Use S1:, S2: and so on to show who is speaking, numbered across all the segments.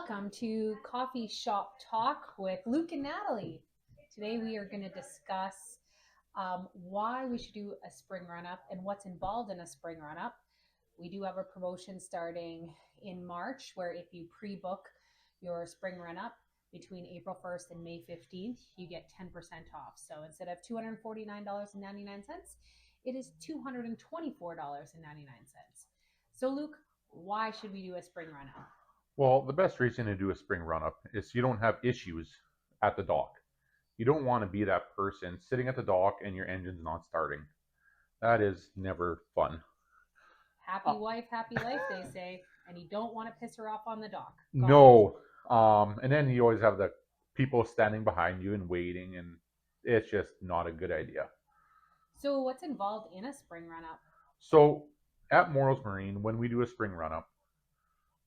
S1: Welcome to Coffee Shop Talk with Luke and Natalie. Today we are going to discuss why we should do a spring run-up and what's involved in a spring run-up. We do have a promotion starting in March where if you pre-book your spring run-up between April 1st and May 15th, you get 10% off. So instead of $249.99, it is $224.99. So Luke, why should we do a spring run-up?
S2: Well, the best reason to do a spring run-up is so you don't have issues at the dock. You don't want to be that person sitting at the dock and your engine's not starting. That is never fun.
S1: Happy wife, happy life, they say, and you don't want to piss her off on the dock.
S2: No. And then you always have the people standing behind you and waiting, and it's just not a good idea.
S1: So what's involved in a spring run-up?
S2: So at Morrow Marine, when we do a spring run-up,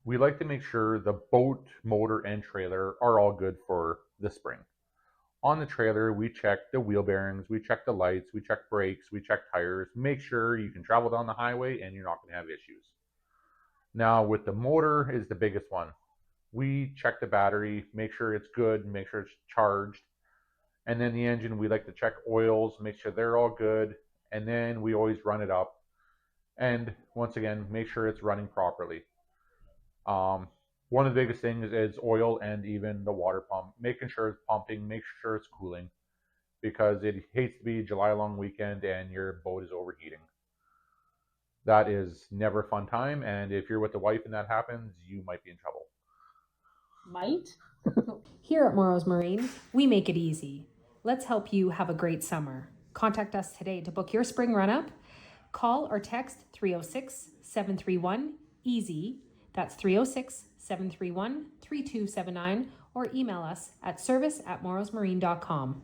S2: we like to make sure the boat, motor, and trailer are all good for the spring. On the trailer, we check the wheel bearings, we check the lights, we check brakes, we check tires, make sure you can travel down the highway and you're not going to have issues. Now, with the motor is the biggest one. We check the battery, make sure it's good, make sure it's charged. And then the engine, we like to check oils, make sure they're all good. And then we always run it up. And once again, make sure it's running properly. One of the biggest things is oil and even the water pump, making sure it's pumping, make sure it's cooling, because it hates to be July long weekend and your boat is overheating. That is never a fun time, and if you're with the wife and that happens, you might be in trouble.
S1: Might?
S3: Here at Morrow's Marine, we make it easy. Let's help you have a great summer. Contact us today to book your spring run-up. Call or text 306-731-EASY. That's 306-731-3279, or email us at service@morrowsmarine.com.